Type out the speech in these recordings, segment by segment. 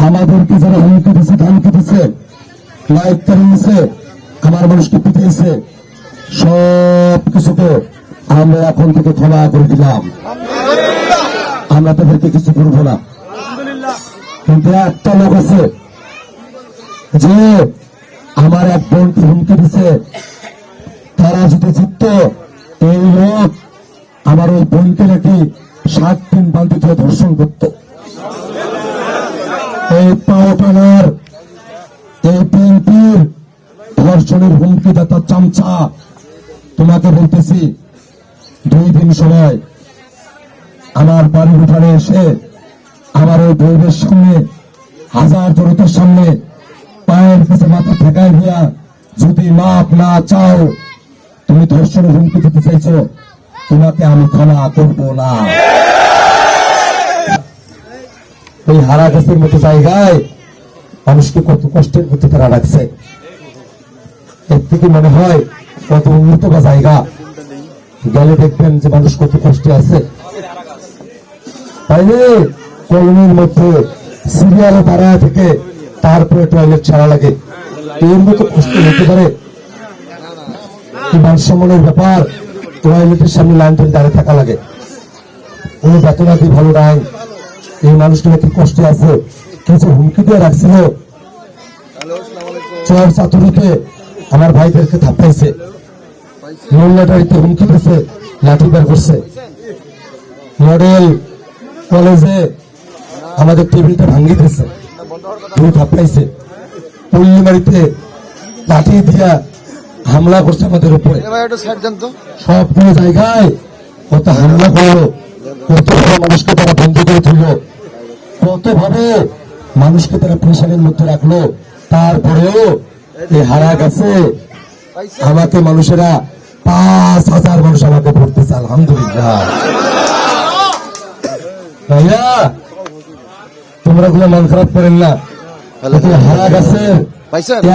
আমাদেরকে যারা হুমকি দিচ্ছে ধমকি দিচ্ছে লাইট তাড়িয়েছে আমার মানুষকে পিটিয়েছে সব কিছুকে আমরা এখন থেকে ক্ষমা করে দিলাম। আমরা তাদেরকে কিছু করব না। কিন্তু একটা লোক আছে যে আমার এক বোনকে হুমকি দিচ্ছে, তারা যদি জিতত এই লোক আমার ওই বোনকে নাকি 7 দিন বান্ধিত ধর্ষণ করত। এই পাওটানার এই বিএনপির ধর্ষণের হুমকিদাতা চামচা তোমাকে বলতেছি 2 দিন সময় আমার বাড়ির উঠানে এসে আমার ওই বউয়ের সামনে হাজার জনতার সামনে পায়ের কাছে মাথা ঠেকায় দিয়া যদি মাপ না চাও, তুমি ধর্ষণের হুমকি দিতে চাইছো, তোমাকে আমি ক্ষমা করব না। ওই হারা গাছের মতো জায়গায় মানুষকে কত কষ্টের মধ্যে তারা রাখছে। এর থেকে মনে হয় কত উন্নত বা জায়গা গেলে দেখবেন যে মানুষ কত কষ্টে আছে। তাইলে কলোনির মধ্যে সিরিয়ালে দাঁড়ায় থেকে তারপরে টয়লেট ছাড়া লাগে, এর মতো কষ্ট হতে পারে? মানসম্মানের ব্যাপার, টয়লেটের সামনে লাইন ধরে দাঁড়িয়ে থাকা লাগে, কোনো বেতনাদি ভালো নাই। এই মানুষগুলো কি কষ্টে আছে? কিছু হুমকি দিয়ে রাখছিল, চর চাতুরিতে আমার ভাইদেরকে থাপ্পাইছে, মোল্লাটারিতে হুমকি দিয়েছে, লাঠি বের করছে, মডেল কলেজে আমাদের টেবিলটা ভাঙ্গি দিয়েছে, থাপ্পাইছে, পল্লীবাড়িতে লাঠি দিয়া হামলা করছে আমাদের উপরে। সবগুলো জায়গায় কত হামলা করলো, কত মানুষকে তারা বন্দী করে তুলল, কতভাবে মানুষকে তারা প্রেশারের মধ্যে রাখলো। তারপরেও এই হারা গেছে আমাকে মানুষেরা 5,000 মানুষ আমাকে ভরতেছে, আলহামদুলিল্লাহ। ভাইয়া তোমরা গুলো মন খারাপ করেন না, হারা গাছের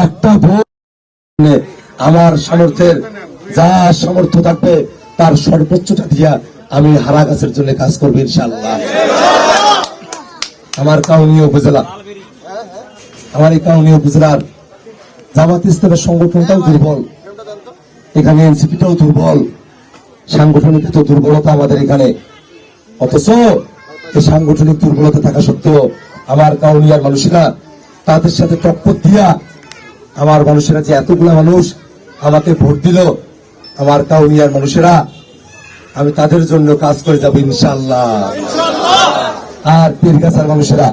একটা ভোট আমার সামর্থ্যের যা সামর্থ্য থাকবে তার সর্বোচ্চটা দিয়া আমি হারা গাছের জন্য কাজ করবো ইনশাআল্লাহ। আমার কাউনিয়া উপজেলা, আমার এই কাউনিয়া উপজেলার জামাত ইসলামের সংগঠনটাও দুর্বল, এখানে এনসিপিটাও দুর্বল, সাংগঠনিক তো দুর্বলতা আমাদের এখানে। অথচ এই সাংগঠনিক দুর্বলতা থাকা সত্ত্বেও আমার কাউনিয়ার মানুষেরা তাদের সাথে টক্কর দিয়া আমার মানুষেরা যে এতগুলা মানুষ আমাকে ভোট দিল, আমার কাউনিয়ার মানুষেরা, আমি তাদের জন্য কাজ করে যাব ইনশাআল্লাহ। আর পীরগাছার মানুষেরা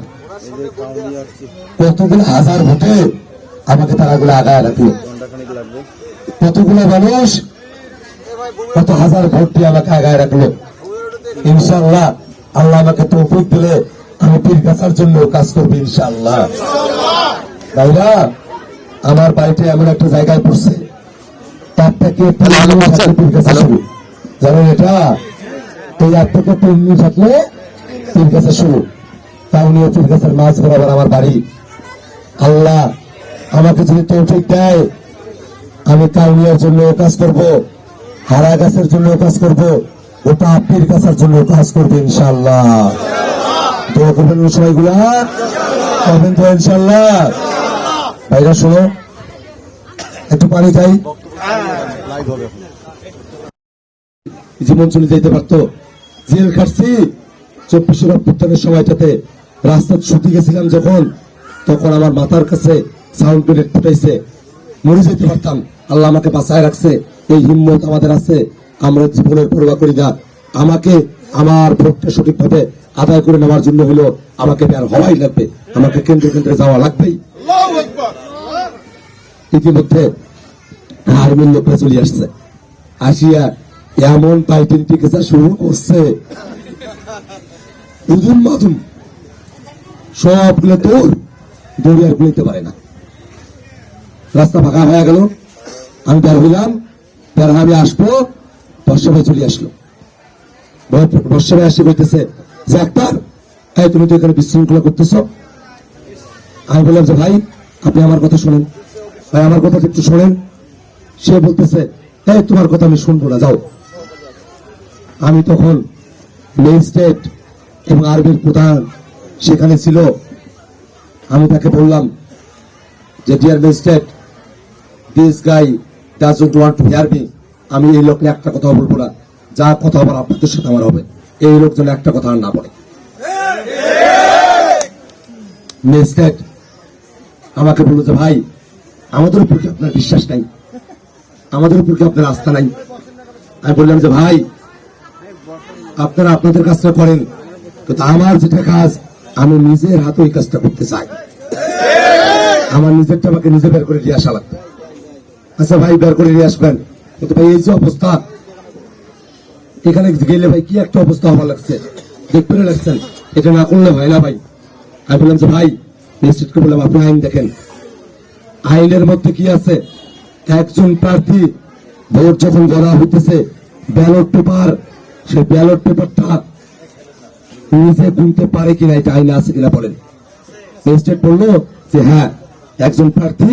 কতগুলো হাজার ভোটে আমাকে তারাগুলো আগায় রাখলো, কতগুলো মানুষ কত হাজার ভোট দিয়ে আমাকে আগায় রাখলো। ইনশাআল্লাহ আল্লাহ আমাকে তৌফিক দিলে আমি পীরগাছার জন্য কাজ করবো ইনশাআল্লাহ। ভাইরা আমার বাড়িতে এমন একটা জায়গায় পড়ছে, তার থেকে পীরগাছা শুরু, জানেন এটা? এই আর থেকে 3 থাকলে পীরগাছা শুরু, তাও নিয়ে পীরগাছার মাছ বরাবর আমার বাড়ি। আল্লাহ আমাকে যদি তৌফিক দেয় আমি কাউনিয়ার জন্য কাজ করব, হারা গাছের জন্য কাজ করব, ওটা পীরগাছার জন্য কাজ করবো ইনশাআল্লাহ। দোয়া করবেন সবাইগুলা, করবেন তো ইনশাআল্লাহ। ভাইরা শোনো, একটু পানি চাই, জীবন চলে যেতে পারতো। জেল খাটছি 24 অভ্যুত্থানের সময়টাতে, রাস্তা ছুটি গেছিলাম যখন, তখন আমার মাথার কাছে সাউন্ড প্লেট ফুটাইছে, মরে যেতে পারতাম, আল্লাহ আমাকে বাঁচায় রাখছে। এই হিম্মত আমাদের আছে, আমরা জীবনের পরোয়া করি না। আমাকে আমার ভোটটা সঠিকভাবে আদায় করে নেওয়ার জন্য হলো আমাকে বের হওয়াই লাগবে, আমাকে কেন্দ্রে কেন্দ্রে যাওয়া লাগবেই। ইতিমধ্যে আর্মির লোকরা চলে আসছে, আসিয়া এমন টাইটেল টিকেছে শুরু করছে, উদুম মাদুম সবগুলো দৌড়ি আর গুলিতে পারে না। রাস্তা ফাঁকা হয়ে গেল, আমি বের হইলাম, বের আমি আসবো, বর্ষাভাই চলে আসলো। বর্ষাভাই আসে বলতেছে যে আক্তার, তুমি তো এখানে বিশৃঙ্খলা করতেছ। আমি বললাম যে ভাই আপনি আমার কথা শোনেন, ভাই আমার কথা একটু শোনেন। সে বলতেছে তোমার কথা আমি শুনবো না, যাও। আমি তখন ম্যাজিস্ট্রেট এবং আর্মির প্রধান সেখানে ছিল, আমি তাকে বললাম যে dear magistrate, this guy doesn't want to hear me. আমি এই লোককে একটা কথা বলবো না, যা কথা আবার আপনাদের সাথে আমার হবে, এই লোক যেন একটা কথা আর না বলে। ম্যাজিস্ট্রেট আমাকে বললো যে ভাই, আমাদের উপর কি আপনার বিশ্বাস নাই, আমাদের উপর কি আপনার আস্থা নাই? আমি বললাম যে ভাই, আপনারা আপনাদের কাজটা করেন, কিন্তু আমার যেটা কাজ, আমি নিজের হাতে ওই কাজটা করতে চাই। আমার নিজেরটা আমাকে নিজে বের করে দিয়ে আসা লাগবে। আচ্ছা ভাই, বের করে দিয়ে আসবেন, কিন্তু ভাই এই যে অবস্থা, এখানে গেলে ভাই কি একটা অবস্থা হওয়া লাগছে, দেখতে লাগছেন, এটা না করলে হয় না ভাই। আমি বললাম যে ভাই, ম্যাজিস্ট্রেটকে বললাম আপনি আইন দেখেন, আইনের মধ্যে কি আছে, একজন প্রার্থী ভোট যখন গড়া হইতেছে, ব্যালট পেপার, সেই ব্যালট পেপারটা নিজে গুনতে পারে কিনা, এটা আইনে আছে কিনা বলেন। ম্যাজিস্ট্রেট বললো যে হ্যাঁ, একজন প্রার্থী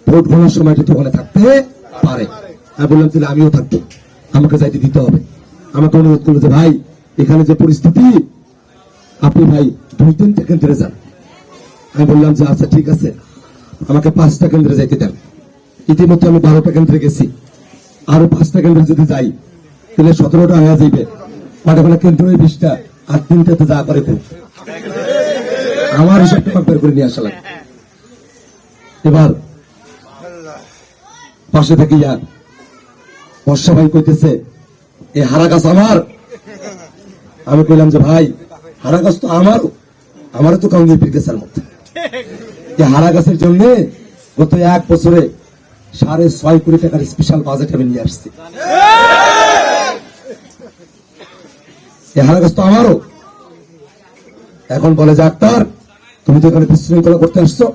ভোট গণার সময় ওখানে থাকতে পারে। আমি বললাম তাহলে আমিও থাকবো, আমাকে যাইতে দিতে হবে। আমাকে অনুরোধ করলো যে ভাই, এখানে যে পরিস্থিতি, আপনি ভাই 2-3টা কেন্দ্রে যান। আমি বললাম যে আচ্ছা ঠিক আছে, আমাকে 5টা কেন্দ্রে যাইতে দেন। ইতিমধ্যে আমি 12টা কেন্দ্রে গেছি, আরো 5টা কেন্দ্রে যদি যাই তাহলে 17টা হয়ে যাইবে। পাটাখানা কেন্দ্র 20টা, আর 3টাতে যা করে খুব আমার হিসাবটা বের করে নিয়ে আসা লাগে। এবার পাশে থেকে বর্ষা ভাই কইতেছে এই হারা গাছ আমার। আমি কইলাম যে ভাই, হারা গাছ তো আমারও তো কাউন্সিল ফিরতেছে মধ্যে। এই হারা গাছের জন্য গত 1 বছরে 6.5 কোটি টাকার স্পেশাল বাজেট আমি নিয়ে আসছি। এই হারা গাছ তো আমারও। এখন বলে যে ডাক্তার, তুমি তো এখানে বিশৃঙ্খলা করতে আসছো।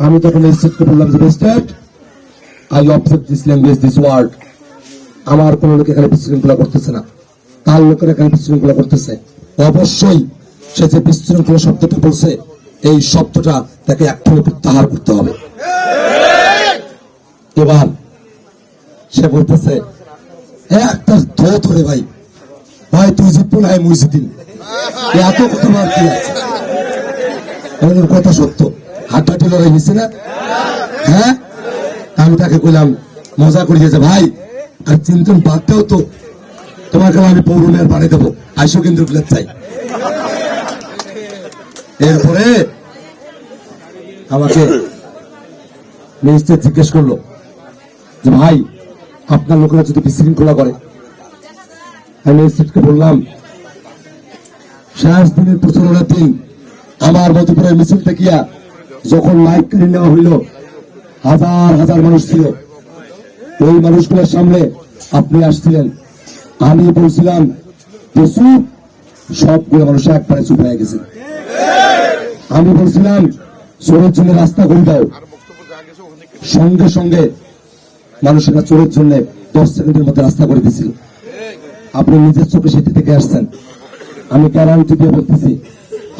আমি তখন ম্যাজিস্ট্রেটকে বললাম যে magistrate, I object this language, this word. আমার কোন লোক এখানে বিশৃঙ্খলা করতেছে না, তার লোকের এখানে বিশৃঙ্খলা করতেছে। অবশ্যই সে যে বিশৃঙ্খলা শব্দটা বলছে, এই শব্দটা তাকে এক্ষুনি প্রত্যাহার করতে হবে। এবার সে বলতেছে একটা ধরে ভাই, ভাই তুই জিতবো না, মুই জিতিন, এত কথা বার কি আছে? কথা সত্য, হাড্ডাটি লড়াই হয়েছে না? হ্যাঁ, আমি তাকে কইলাম মজা করিয়েছে ভাই, আর চিন্তন বাদ দেও তো, তোমাকে আমি পৌরমের বাড়ি দেবো, আইসো কেন্দ্র গুলো চাই। এরপরে আমাকে ম্যাজিস্ট্রেট জিজ্ঞেস করলো যে ভাই, আপনার লোকেরা যদি বিশৃঙ্খলা করে? আমি ম্যাজিস্ট্রেটকে বললাম শেষ দিনের প্রচারণার দিন আমার মধুপুরের মিছিলটা কিয়া যখন মাইক কেড়ে নেওয়া হইল, হাজার হাজার মানুষ ছিল, ওই মানুষগুলোর সামনে আপনি আসছিলেন। আমি বলছিলাম যে চুপ, সবগুলো মানুষ একবারে চুপ হয়ে গেছে। আমি বলছিলাম চোরের জন্য রাস্তা করে দাও, সঙ্গে সঙ্গে মানুষেরা চোরের জন্য 10 সেকেন্ডের মধ্যে রাস্তা করে দিয়েছিল। আপনি নিজের চোখে সেটি থেকে আসছেন। আমি গ্যারান্টি দিয়ে বলতেছি,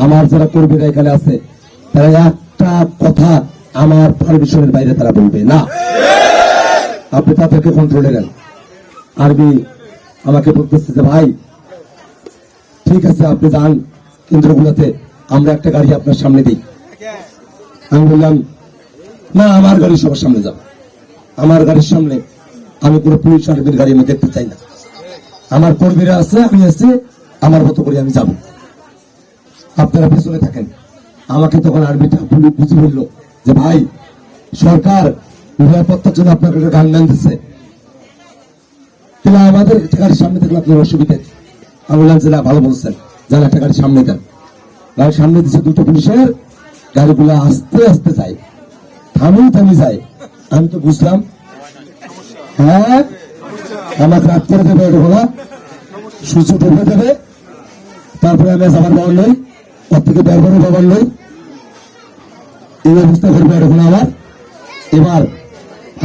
আমার যারা কর্মীরা এখানে আছে, তারা একটা কথা আমার পারমিশনের বাইরে তারা বলবে না। আপনি তাদেরকে কন্ট্রোলে নেন। আরবি আমাকে বলতেছে যে ভাই ঠিক আছে, আপনি যান কেন্দ্রগুলোতে, আমরা একটা গাড়ি আপনার সামনে দিই। আমি বললাম না, আমার গাড়ি সবার সামনে যাবে, আমার গাড়ির সামনে আমি কোনো পুলিশ আর্মির গাড়ি আমি দেখতে চাই না। আমার কর্মীরা আছে, আমি আছি, আমার মতো করে আমি যাব, আপনারা পেছনে থাকেন। আমাকে তখন আর্মিটা বুঝে বললো যে ভাই, সরকার নিরাপত্তার জন্য আপনাকে গানম্যান দিচ্ছে, তাহলে আমাদের গাড়ির সামনে থাকলে আপনার অসুবিধা। আমি বললাম যে না, ভালো বলছেন, যারা একটা গাড়ির সামনে দেন। গাড়ির সামনে দিচ্ছে 2টো পুলিশের, গাড়িগুলো আস্তে আস্তে যায়, থামি যায়। আমি তো বুঝলাম হ্যাঁ, আমাকে রাত করে দেবে, ওটা সূর্য ডুবে দেবে, তারপরে আমি যাবার পাওয়ার নই, ওর থেকে বের করে পাবার নই, এই অবস্থা করবে এখন আমার। এবার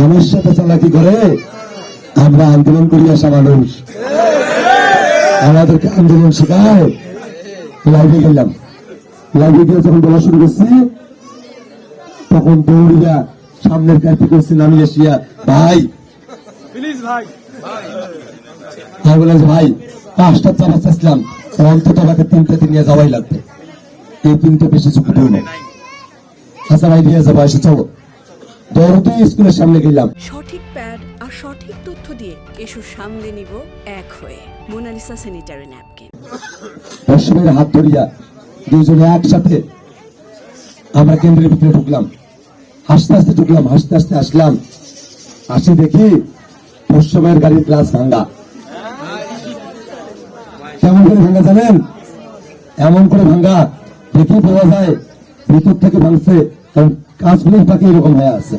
আমার সাথে চালাকি করে আমরা আন্দোলন করি আসা মানুষ, আমাদেরকে আন্দোলন শেখায়। লাইভে গেলাম, লাইভে গিয়ে যখন বলা শুরু করছি, তখন দৌড়িয়া সামনের কাছে করছি, নামি আসিয়া ভাই আমি বললাম যে ভাই 5টা চাপা চাইছিলাম, অন্তত আমাকে 3টাতে নিয়ে যাওয়াই লাগবে। এই তিনটে বেশি ঝুঁকিপূর্ণ। হাসান আইডিয়া যাবো, এসে চলো দৌড়তে স্কুলের সামনে গেলাম। সঠিক প্যাড আর সঠিক তথ্য দিয়ে এসু সামলে নিব এক হয়ে। Mona Lisa sanitary napkin. বর্ষমের হাত ধরিয়া দুজনে একসাথে আমরা কেন্দ্রের ভিতরে ঢুকলাম। হাসতে হাসতে ঢুকলাম, হাসতে হাসতে আসলাম। আসি দেখি বর্ষমের গাড়ির গ্লাস ভাঙ্গা। কেমন করে ভাঙ্গা জানেন? এমন করে ভাঙ্গা দেখি বোঝা যায় ভিতর থেকে ভাঙছে, কারণ কাঁচগুলির পাখি এরকম হয়ে আছে,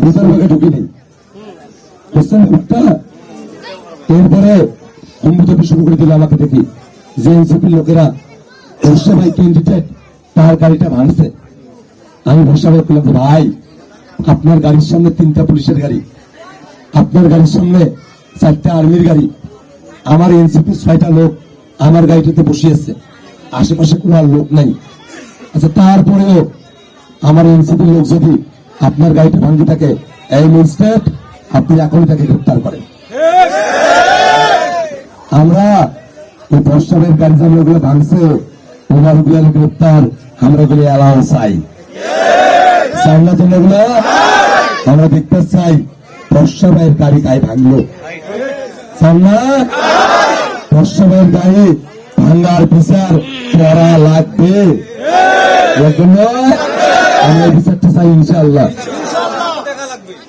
ভিতর ভাগে ঢুকিনি। বুঝছেন ব্যাপারটা? এরপরে হুমকি শুরু করে দিল আমাকে দেখি যে এনসিপির লোকেরা ভরসা ভাই ক্যান্ডিডেট তার গাড়িটা ভাঙছে। আমি ভরসা ভাই বললাম, ভাই আপনার গাড়ির সামনে 3টা পুলিশের গাড়ি, আপনার গাড়ির সামনে 4টা আর্মির গাড়ি, আমার এনসিপির 6টা লোক আমার গাড়িটাতে বসিয়েছে, আশেপাশে কোনো আর লোক নাই। আচ্ছা তারপরেও আমার এনসিপির লোক যদি আপনার গাড়িটা ভাঙতে থাকে, এই ম্যাজিস্ট্রেট আপনি এখনই তাকে গ্রেপ্তার করেন। আমরা এই প্রস্তাবের গাড়ি যেগুলো ভাঙছে ওনার গুলো গ্রেপ্তার, আমরা গুলো এলাও চাই, চাই না তো এগুলো আমরা দেখতে চাই প্রস্তাবের গাড়ি গায়ে ভাঙলো, চান না? প্রস্তাবের গাড়ি ভাঙার বিচার করা লাগবে, আমি এই বিচারটা চাই ইনশাআল্লাহ।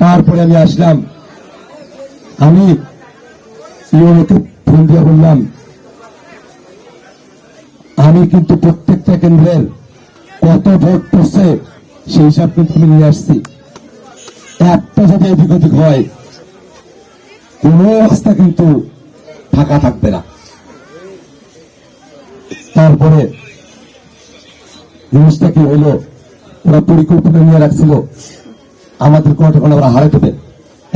তারপরে আমি আসলাম, আমি ইউনোকে ফোন দিয়ে বললাম আমি কিন্তু প্রত্যেকটা কেন্দ্রের কত ভোট পড়ছে সেই হিসাব কিন্তু আমি নিয়ে আসছি, একটা যদি এদিক ওদিক হয় কোন রাস্তা কিন্তু ফাঁকা থাকবে না। তারপরে জিনিসটা কি হইল, ওরা পরিকল্পনা নিয়ে রাখছিল আমাদের কোন ওরা হারে দেবে,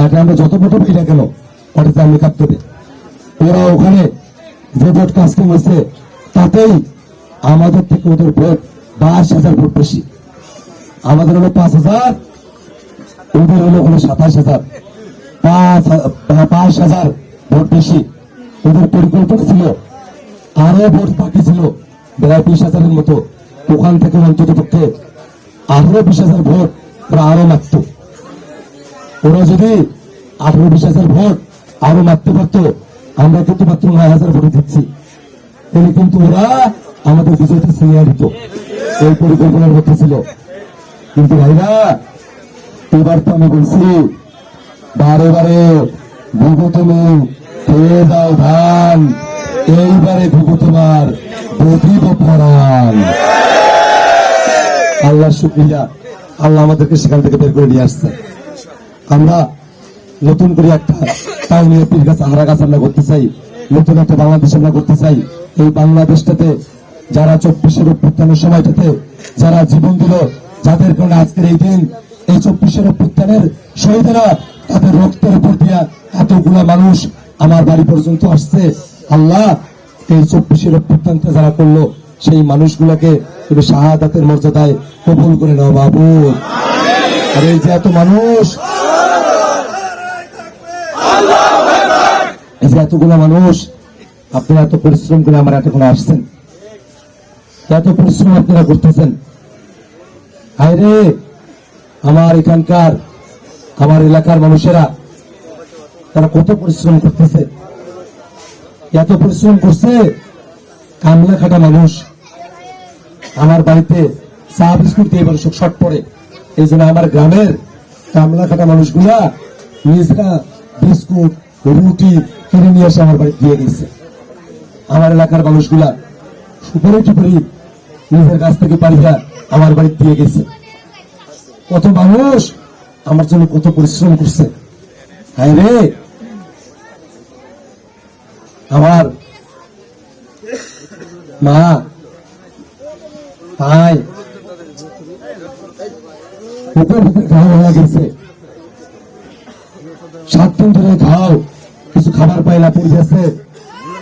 এটা আমরা যত ভোট পাই না কেন ওটাতে আমি কাপ দেবে। ওরা ওখানে যে ভোট কাস্টিং হয়েছে তাতেই আমাদের থেকে ওদের ভোট 22,000 ভোট বেশি, আমাদের হলো 5,000, ওদের হলো 27,000, 5,000 ভোট বেশি। ওদের পরিকল্পনা ছিল আরো ভোট বাকি ছিল প্রায় 20,000-এর মতো, ওখান থেকে অন্তত পক্ষে আরো 20,000 ভোট ওরা আরো মারত। ওরা যদি 18-20,000 ভোট আরো মারতে পারত, আমরা কিন্তু মাত্র 9,000 ভোটে দিচ্ছি, তাহলে কিন্তু ওরা আমাদের বিজয়টা ছিনিয়ে দিত, এই পরিকল্পনার মধ্যে ছিল। কিন্তু ভাইরা এবার তো আমি বলছি বারে বারে ভুগো তুমি খেয়ে যাও ধান, এইবারে ভুগো তোমার বধিব পরাণ। আল্লাহ শুকরিয়া, আল্লাহ আমাদেরকে সেখান থেকে বের করে নিয়ে আসছে। আমরা নতুন করে একটা টাউনের পীর গাছ আহারা গাছ আমরা করতে চাই, নতুন একটা বাংলাদেশ আমরা করতে চাই। এই বাংলাদেশটাতে যারা 24-এর অভ্যুত্থানের সময়টাতে যারা জীবন দিল, যাদের কারণে আজকের এই দিন, এই 24-এর অভ্যুত্থানের শহীদেরা তাদের রক্তের উপর দিয়া এতগুলা মানুষ আমার বাড়ি পর্যন্ত আসছে। আল্লাহ এই 24-এর অভ্যুত্থানটা যারা করলো সেই মানুষগুলোকে তুমি শাহাদাতের মর্যাদায় কবুল করে নাও বাবু। আর এই যে এত মানুষ, এই যে এতগুলো মানুষ, আপনারা এত পরিশ্রম করে আমার এতক্ষণ আসছেন, এত পরিশ্রম আপনারা করতেছেন। হায়রে আমার এখানকার আমার এলাকার মানুষেরা তারা কত পরিশ্রম করতেছে, এত পরিশ্রম করছে। কামলা খাটা মানুষ, আমার বাড়িতে চা বিস্কুট দিয়ে মানুষ শর্ট পড়ে, এই জন্য আমার গ্রামের কামলা খাটা মানুষগুলা নিজেরা বিস্কুট রুটি কিনে নিয়ে এসে আমার বাড়ি দিয়ে গেছে। আমার এলাকার মানুষগুলা সুপারি টুপারি নিজের কাছ থেকে পারিয়া আমার বাড়ি দিয়ে গেছে। কত মানুষ আমার জন্য কত পরিশ্রম করছে। হায় রে, আমার মা ভাই বুকের ভিতরে ঘাও হয়ে গেছে, 7 দিন ধরে ঘাও, কিছু খাবার পাইলা পড়ে গেছে।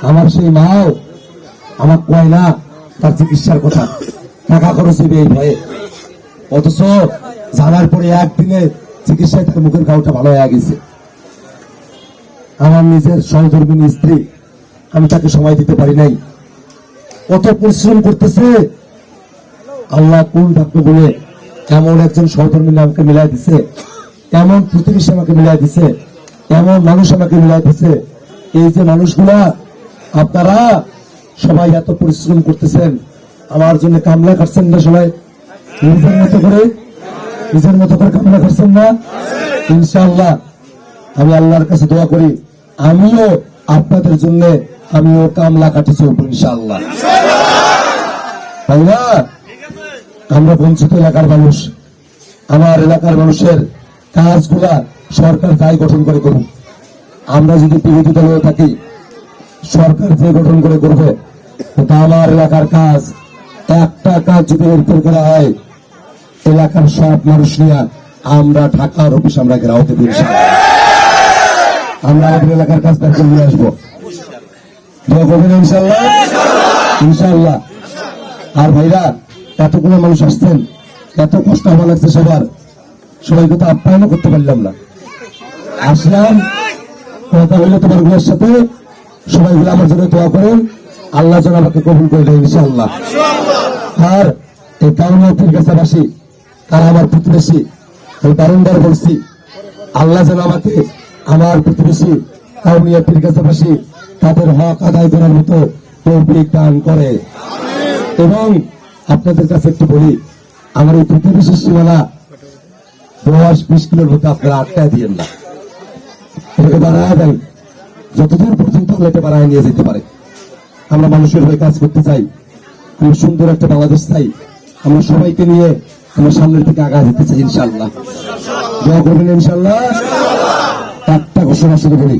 আমার সেই মাও আমার কয় না তার চিকিৎসার কথা, টাকা খরচ হইবে এই ভয়ে, অথচ জানার পরে একদিনে চিকিৎসায় তার মুখের ঘাওটা ভালো হয়ে গেছে। আমার নিজের সহধর্মিনী স্ত্রী, আমি তাকে সময় দিতে পারি নাই, কত পরিশ্রম করতেছে আল্লাহ কোন ভাগ্য বলে এমন একজন সহধর্মী আমাকে মিলাই দিছে, এমন প্রতিবেশী আমাকে মিলাই দিছে, এমন মানুষ আমাকে মিলাই দিছে। এই যে মানুষগুলা আপনারা সবাই এত পরিশ্রম করতেছেন, আমার জন্য কামলা করছেন না? সবাই নিজের মতো করে কামলা করছেন না? ইনশাআল্লাহ আমি আল্লাহর কাছে দোয়া করি, আমিও আপনাদের জন্য আমিও কামলা কাটি চলবো ইনশাআল্লাহ। তাই না? আমরা বঞ্চিত এলাকার মানুষ, আমার এলাকার মানুষের কাজগুলা সরকার যাই গঠন করে করুক, আমরা যদি বিরোধী দলে থাকি সরকার যে গঠন করে করবে, তা আমার এলাকার কাজ একটা কাজ যদি এরকম করা হয়, এলাকার সব মানুষ নিয়ে আমরা ঢাকার অফিস আমরা ঘেরাও দেব ইনশাআল্লাহ। আমরা আমাদের এলাকার কাজ বের করে নিয়ে আসবো, দোয়া করবেন ইনশাআল্লাহ। ইনশাআল্লাহ। আর ভাইরা, এতগুলো মানুষ আসছেন, এত কষ্ট আমার লাগছে সবার, সবাইকে তো আপ্যায়নও করতে পারলাম না। আসলাম, কথা হইলে তোমার গুলোর সাথে, সবাই গুলো আমার জন্য দোয়া করেন, আল্লাহ যেন আমাকে কবুল করে দেয় ইনশাআল্লাহ। আর এই কারণে পীরগাছাবাসী, তারা আমার প্রতিবেশী, ওই বারংবার বলছি, আল্লাহ যেন আমাকে আমার প্রতিবেশী কাউনিয়া পীরগাছাবাসী তাদের হক আদায় করার মতো তৌফিক দান করে। এবং আপনাদের কাছে একটু বলি, আমার এই প্রতিবেশীর সীমানা 10-20 কিলোর মধ্যে আপনারা আটকায় দিয়েন না, এটাকে বাড়ায় দেন, যতদূর পর্যন্ত এটা বাড়ায় নিয়ে যেতে পারে। আমরা মানুষের হয়ে কাজ করতে চাই, খুব সুন্দর একটা বাংলাদেশ চাই, আমরা সবাইকে নিয়ে আমরা সামনের দিকে আগায় যেতে চাই ইনশাআল্লাহ। দোয়া করবেন ইনশাআল্লাহ। একটা ঘোষণা শুরু করি,